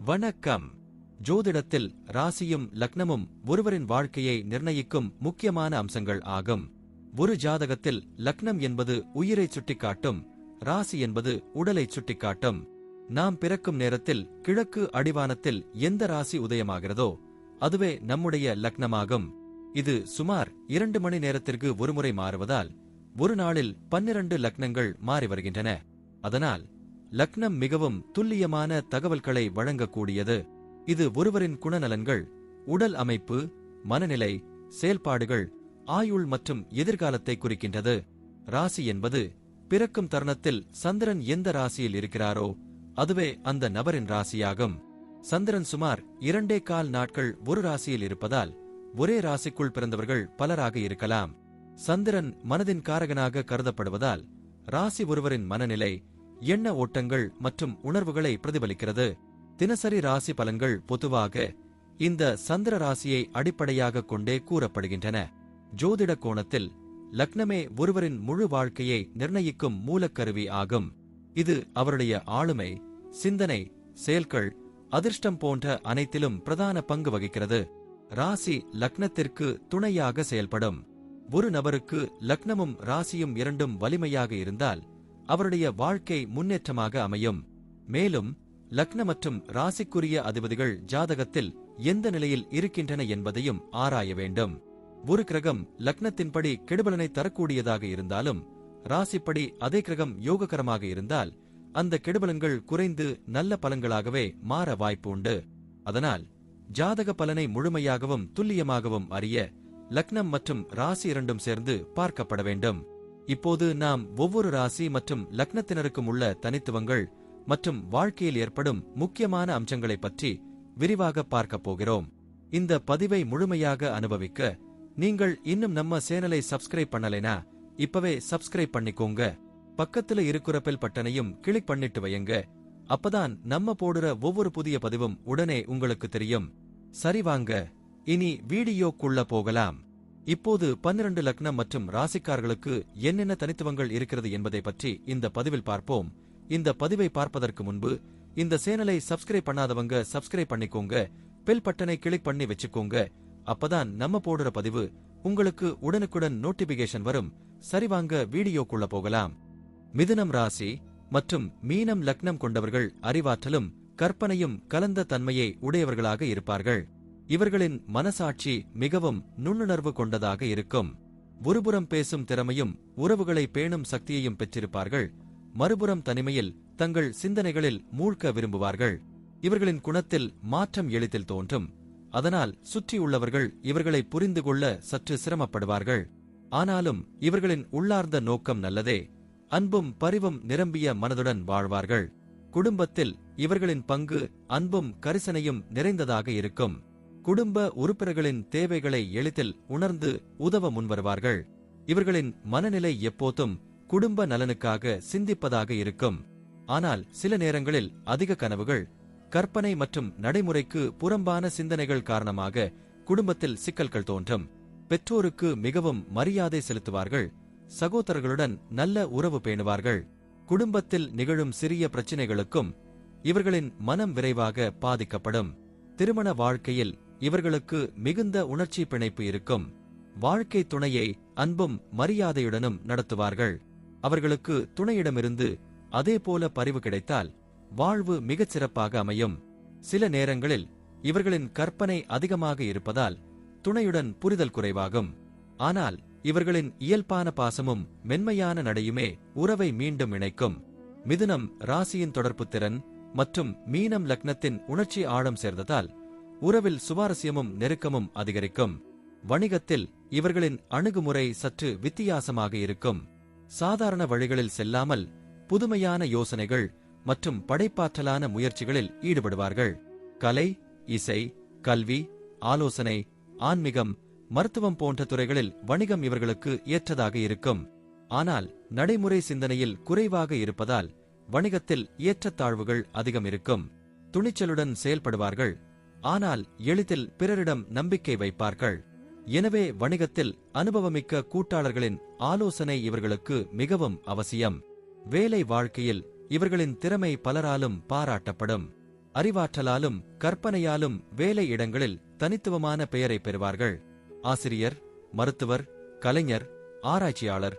வணக்கம். ஜோதிடத்தில் ராசியும் லக்னமும் ஒருவரின் வாழ்க்கையை நிர்ணயிக்கும் முக்கியமான அம்சங்கள் ஆகும். ஒரு ஜாதகத்தில் லக்னம் என்பது உயிரைச் சுட்டிக்காட்டும், ராசி என்பது உடலைச் சுட்டிக்காட்டும். நாம் பிறக்கும் நேரத்தில் கிழக்கு அடிவானத்தில் எந்த ராசி உதயமாகிறதோ அதுவே நம்முடைய லக்னமாகும். இது சுமார் 2 மணி நேரத்திற்கு ஒருமுறை மாறுவதால் ஒரு நாளில் 12 லக்னங்கள் மாறி வருகின்றன. அதனால் லக்னம் மிகவும் துல்லியமான தகவல்களை வழங்கக்கூடியது. இது ஒருவரின் குணநலன்கள், உடல் அமைப்பு, மனநிலை, செயல்பாடுகள், ஆயுள் மற்றும் எதிர்காலத்தை குறிக்கின்றது. ராசி என்பது பிறக்கும் தருணத்தில் சந்திரன் எந்த ராசியில் இருக்கிறாரோ அதுவே அந்த நபரின் ராசியாகும். சந்திரன் சுமார் 2.25 நாட்கள் ஒரு ராசியில் இருப்பதால் ஒரே ராசிக்குள் பிறந்தவர்கள் பலராக இருக்கலாம். சந்திரன் மனதின் காரகனாக கருதப்படுவதால் ராசி ஒருவரின் மனநிலை, எண்ண ஓட்டங்கள் மற்றும் உணர்வுகளை பிரதிபலிக்கிறது. தினசரி ராசி பலன்கள் பொதுவாக இந்த சந்திர ராசியை அடிப்படையாக கொண்டே கூறப்படுகின்றன. ஜோதிட கோணத்தில் லக்னமே ஒருவரின் முழு வாழ்க்கையை நிர்ணயிக்கும் மூலக்கருவி ஆகும். இது அவருடைய ஆளுமை, சிந்தனை, செயல்கள், அதிர்ஷ்டம் போன்ற அனைத்திலும் பிரதான பங்கு வகிக்கிறது. ராசி லக்னத்திற்கு துணையாக செயல்படும். ஒரு நபருக்கு லக்னமும் ராசியும் இரண்டும் வலிமையாக இருந்தால் அவருடைய வாழ்க்கை முன்னேற்றமாக அமையும். மேலும் லக்ன மற்றும் ராசிக்குரிய அதிபதிகள் ஜாதகத்தில் எந்த நிலையில் இருக்கின்றன என்பதையும் ஆராய வேண்டும். ஒரு கிரகம் லக்னத்தின்படி கெடுபலனை தரக்கூடியதாக இருந்தாலும் ராசிப்படி அதே கிரகம் யோககரமாக இருந்தால் அந்த கெடுபலன்கள் குறைந்து நல்ல பலன்களாகவே மாற வாய்ப்பு உண்டு. அதனால் ஜாதக பலனை முழுமையாகவும் துல்லியமாகவும் அறிய லக்னம் மற்றும் ராசி இரண்டும் சேர்ந்து பார்க்கப்பட வேண்டும். இப்போது நாம் ஒவ்வொரு ராசி மற்றும் லக்னத்தினருக்கும் உள்ள தனித்துவங்கள் மற்றும் வாழ்க்கையில் ஏற்படும் முக்கியமான அம்சங்களை பற்றி விரிவாக பார்க்கப் போகிறோம். இந்த பதிவை முழுமையாக அனுபவிக்க நீங்கள் இன்னும் நம்ம சேனலை சப்ஸ்கிரைப் பண்ணலைனா இப்பவே சப்ஸ்கிரைப் பண்ணிக்கோங்க. பக்கத்துல இருக்கிற பெல் பட்டனையும் கிளிக் பண்ணிட்டு வையுங்க. அப்பதான் நம்ம போடுற ஒவ்வொரு புதிய பதிவும் உடனே உங்களுக்கு தெரியும். சரி வாங்க, இனி வீடியோக்குள்ள போகலாம். இப்போது 12 லக்னம் மற்றும் ராசிக்காரர்களுக்கு என்னென்ன தனித்துவங்கள் இருக்கிறது என்பதை பற்றி இந்த பதிவில் பார்ப்போம். இந்த பதிவை பார்ப்பதற்கு முன்பு இந்த சேனலை சப்ஸ்கிரைப் பண்ணாதவங்க சப்ஸ்கிரைப் பண்ணிக்கோங்க. பெல் பட்டனை கிளிக் பண்ணி வச்சுக்கோங்க. அப்பதான் நம்ம போடுற பதிவு உங்களுக்கு உடனுக்குடன் நோட்டிபிகேஷன் வரும். சரி வாங்க வீடியோக்குள்ள போகலாம். மிதுனம் ராசி மற்றும் மீனம் லக்னம் கொண்டவர்கள் அறிவாற்றலும் கற்பனையும் கலந்த தன்மையை உடையவர்களாக இருப்பார்கள். இவர்களின் மனசாட்சி மிகவும் நுண்ணுணர்வு கொண்டதாக இருக்கும். ஒருபுறம் பேசும் திறமையும் உறவுகளை பேணும் சக்தியையும் பெற்றிருப்பார்கள். மறுபுறம் தனிமையில் தங்கள் சிந்தனைகளில் மூழ்க விரும்புவார்கள். இவர்களின் குணத்தில் மாற்றம் எளிதில் தோன்றும். அதனால் சுற்றியுள்ளவர்கள் இவர்களை புரிந்து கொள்ள சற்று சிரமப்படுவார்கள். ஆனாலும் இவர்களின் உள்ளார்ந்த நோக்கம் நல்லதே. அன்பும் பரிவும் நிரம்பிய மனதுடன் வாழ்வார்கள். குடும்பத்தில் இவர்களின் பங்கு அன்பும் கரிசனையும் நிறைந்ததாக இருக்கும். குடும்ப உறுப்பினர்களின் தேவைகளை எளிதில் உணர்ந்து உதவ முன்வருவார்கள். இவர்களின் மனநிலை எப்போதும் குடும்ப நலனுக்காக சிந்திப்பதாக இருக்கும். ஆனால் சில நேரங்களில் அதிக கனவுகள், கற்பனை மற்றும் நடைமுறைக்கு புறம்பான சிந்தனைகள் காரணமாக குடும்பத்தில் சிக்கல்கள் தோன்றும். பெற்றோருக்கு மிகவும் மரியாதை செலுத்துவார்கள். சகோதரர்களுடன் நல்ல உறவு பேணுவார்கள். குடும்பத்தில் நிகழும் சிறிய பிரச்சினைகளுக்கும் இவர்களின் மனம் விரைவாக பாதிக்கப்படும். திருமண வாழ்க்கையில் இவர்களுக்கு மிகுந்த உணர்ச்சி பிணைப்பு இருக்கும். வாழ்க்கை துணையை அன்பும் மரியாதையுடனும் நடத்துவார்கள். அவர்களுக்கு துணையிடமிருந்து அதேபோல பரிவு கிடைத்தால் வாழ்வு மிகச் சிறப்பாக அமையும். சில நேரங்களில் இவர்களின் கற்பனை அதிகமாக இருப்பதால் துணையுடன் புரிதல் குறைவாகும். ஆனால் இவர்களின் இயல்பான பாசமும் மென்மையான நடையுமே உறவை மீண்டும் இணைக்கும். மிதுனம் ராசியின் தொடர்பு திறன் மற்றும் மீனம் லக்னத்தின் உணர்ச்சி ஆழம் சேர்ந்ததால் உறவில் சுவாரஸ்யமும் நெருக்கமும் அதிகரிக்கும். வணிகத்தில் இவர்களின் அணுகுமுறை சற்று வித்தியாசமாக இருக்கும். சாதாரண வழிகளில் செல்லாமல் புதுமையான யோசனைகள் மற்றும் படைப்பாற்றலான முயற்சிகளில் ஈடுபடுவார்கள். கலை, இசை, கல்வி, ஆலோசனை, ஆன்மீகம், மருத்துவம் போன்ற துறைகளில் வணிகம் இவர்களுக்கு ஏற்றதாக இருக்கும். ஆனால் நடைமுறை சிந்தனையில் குறைவாக இருப்பதால் வணிகத்தில் ஏற்றத்தாழ்வுகள் அதிகம் இருக்கும். துணிச்சலுடன் செயல்படுவார்கள். ஆனால் எளிதில் பிறரிடம் நம்பிக்கை வைப்பார்கள். எனவே வணிகத்தில் அனுபவமிக்க கூட்டாளர்களின் ஆலோசனை இவர்களுக்கு மிகவும் அவசியம். வேலை வாழ்க்கையில் இவர்களின் திறமை பலராலும் பாராட்டப்படும். அறிவாற்றலாலும் கற்பனையாலும் வேலை இடங்களில் தனித்துவமான பெயரை பெறுவார்கள். ஆசிரியர், மருத்துவர், கலைஞர், ஆராய்ச்சியாளர்,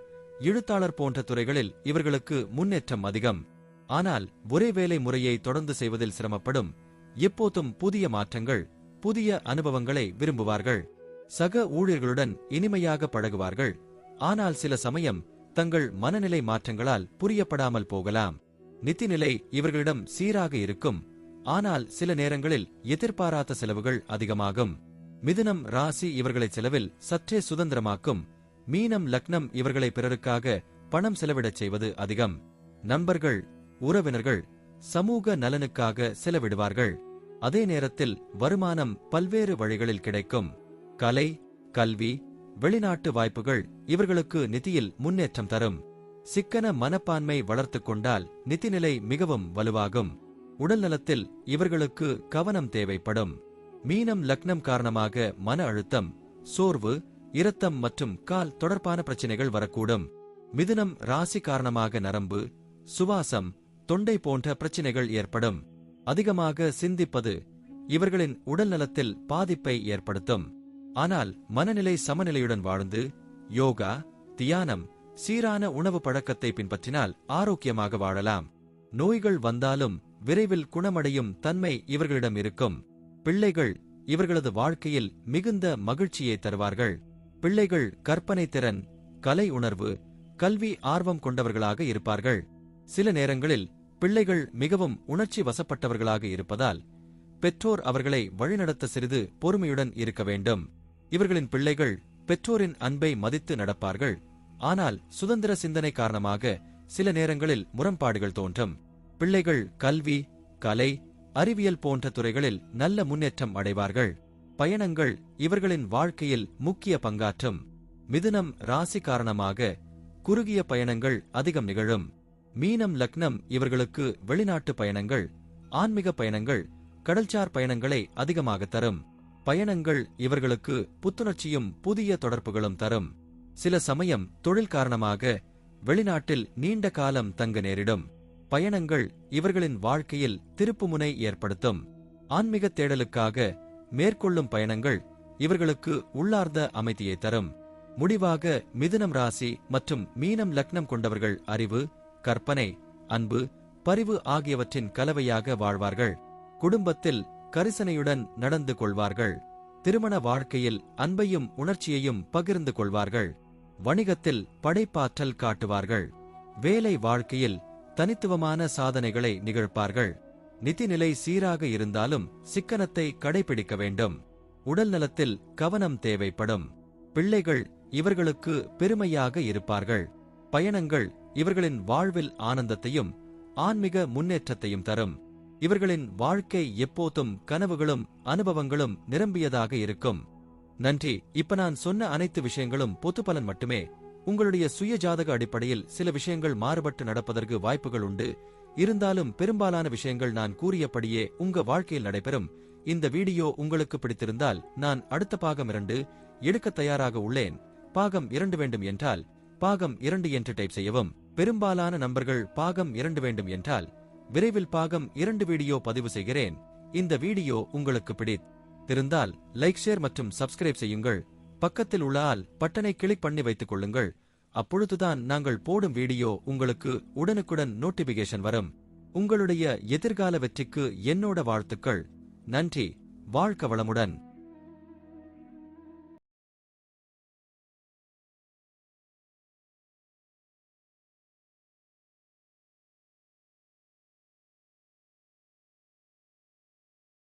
எழுத்தாளர் போன்ற துறைகளில் இவர்களுக்கு முன்னேற்றம் அதிகம். ஆனால் ஒரே வேலை முறையை தொடர்ந்து செய்வதில் சிரமப்படும். எப்போதும் புதிய மாற்றங்கள், புதிய அனுபவங்களை விரும்புவார்கள். சக ஊழியர்களுடன் இனிமையாக பழகுவார்கள். ஆனால் சில சமயம் தங்கள் மனநிலை மாற்றங்களால் புரியப்படாமல் போகலாம். நிதிநிலை இவர்களிடம் சீராக இருக்கும். ஆனால் சில நேரங்களில் எதிர்பாராத செலவுகள் அதிகமாகும். மிதுனம் ராசி இவர்களை செலவில் சற்றே சுதந்திரமாக்கும். மீனம் லக்னம் இவர்களை பிறருக்காக பணம் செலவிடச் செய்வது அதிகம். நண்பர்கள், உறவினர்கள், சமூக நலனுக்காக செலவிடுவார்கள். அதே நேரத்தில் வருமானம் பல்வேறு வழிகளில் கிடைக்கும். கலை, கல்வி, வெளிநாட்டு வாய்ப்புகள் இவர்களுக்கு நிதியில் முன்னேற்றம் தரும். சிக்கன மனப்பான்மை வளர்த்துக் கொண்டால் நிதிநிலை மிகவும் வலுவாகும். உடல்நலத்தில் இவர்களுக்கு கவனம் தேவைப்படும். மீனம் லக்னம் காரணமாக மன அழுத்தம், சோர்வு, இரத்தம் மற்றும் கால் தொடர்பான பிரச்சினைகள் வரக்கூடும். மிதுனம் ராசி காரணமாக நரம்பு, சுவாசம், தொண்டை போன்ற பிரச்சினைகள் ஏற்படும். அதிகமாக சிந்திப்பது இவர்களின் உடல்நலத்தில் பாதிப்பை ஏற்படுத்தும். ஆனால் மனநிலை சமநிலையுடன் வாழ்ந்து யோகா, தியானம், சீரான உணவு பழக்கத்தை பின்பற்றினால் ஆரோக்கியமாக வாழலாம். நோய்கள் வந்தாலும் விரைவில் குணமடையும் தன்மை இவர்களிடம் இருக்கும். பிள்ளைகள் இவர்களது வாழ்க்கையில் மிகுந்த மகிழ்ச்சியை தருவார்கள். பிள்ளைகள் கற்பனை திறன், கலை உணர்வு, கல்வி ஆர்வம் கொண்டவர்களாக இருப்பார்கள். சில நேரங்களில் பிள்ளைகள் மிகவும் உணர்ச்சி வசப்பட்டவர்களாக இருப்பதால் பெற்றோர் அவர்களை வழிநடத்த சிறிது பொறுமையுடன் இருக்க வேண்டும். இவர்களின் பிள்ளைகள் பெற்றோரின் அன்பை மதித்து நடப்பார்கள். ஆனால் சுதந்திர சிந்தனை காரணமாக சில நேரங்களில் முரண்பாடுகள் தோன்றும். பிள்ளைகள் கல்வி, கலை, அறிவியல் போன்ற துறைகளில் நல்ல முன்னேற்றம் அடைவார்கள். பயணங்கள் இவர்களின் வாழ்க்கையில் முக்கிய பங்காற்றும். மிதுனம் ராசி காரணமாக குறுகிய பயணங்கள் அதிகம் நிகழும். மீனம் லக்னம் இவர்களுக்கு வெளிநாட்டு பயணங்கள், ஆன்மீக பயணங்கள், கடல்சார் பயணங்களை அதிகமாக தரும். பயணங்கள் இவர்களுக்கு புத்துணர்ச்சியும் புதிய தொடர்புகளும் தரும். சில சமயம் தொழில் காரணமாக வெளிநாட்டில் நீண்ட காலம் தங்க நேரிடும். பயணங்கள் இவர்களின் வாழ்க்கையில் திருப்புமுனை ஏற்படுத்தும். ஆன்மீக தேடலுக்காக மேற்கொள்ளும் பயணங்கள் இவர்களுக்கு உள்ளார்ந்த அமைதியை தரும். முடிவாக மிதுனம் ராசி மற்றும் மீனம் லக்னம் கொண்டவர்கள் அறிவு, கற்பனை, அன்பு, பரிவு ஆகியவற்றின் கலவையாக வாழ்வார்கள். குடும்பத்தில் கரிசனையுடன் நடந்து கொள்வார்கள். திருமண வாழ்க்கையில் அன்பையும் உணர்ச்சியையும் பகிர்ந்து கொள்வார்கள். வணிகத்தில் படைப்பாற்றல் காட்டுவார்கள். வேலை வாழ்க்கையில் தனித்துவமான சாதனைகளை நிகழ்ப்பார்கள். நிதிநிலை சீராக இருந்தாலும் சிக்கனத்தை கடைபிடிக்க வேண்டும். உடல் நலத்தில் கவனம் தேவைப்படும். பிள்ளைகள் இவர்களுக்கு பெருமையாக இருப்பார்கள். பயணங்கள் இவர்களின் வாழ்வில் ஆனந்தத்தையும் ஆன்மீக முன்னேற்றத்தையும் தரும். இவர்களின் வாழ்க்கை எப்போதும் கனவுகளும் அனுபவங்களும் நிரம்பியதாக இருக்கும். நன்றி. இப்ப நான் சொன்ன அனைத்து விஷயங்களும் பொதுப்பலன் மட்டுமே. உங்களுடைய சுய ஜாதக அடிப்படையில் சில விஷயங்கள் மாறுபட்டு நடப்பதற்கு வாய்ப்புகள் உண்டு. இருந்தாலும் பெரும்பாலான விஷயங்கள் நான் கூறியபடியே உங்க வாழ்க்கையில் நடைபெறும். இந்த வீடியோ உங்களுக்கு பிடித்திருந்தால் நான் அடுத்த பாகம் 2 எடுக்க தயாராக உள்ளேன். பாகம் 2 வேண்டும் என்றால் பாகம் 2 என்று டைப் செய்யவும். பெரும்பாலான நண்பர்கள் பாகம் 2 வேண்டும் என்றால் விரைவில் பாகம் 2 வீடியோ பதிவு செய்கிறேன். இந்த வீடியோ உங்களுக்கு பிடித்திருந்தால் லைக், ஷேர் மற்றும் சப்ஸ்கிரைப் செய்யுங்கள். பக்கத்தில் உள்ள ஆல் பட்டனை கிளிக் பண்ணி வைத்துக் கொள்ளுங்கள். அப்பொழுதுதான் நாங்கள் போடும் வீடியோ உங்களுக்கு உடனுக்குடன் நோட்டிபிகேஷன் வரும். உங்களுடைய எதிர்கால வெற்றிக்கு என்னோட வாழ்த்துக்கள். நன்றி. வாழ்க வளமுடன்.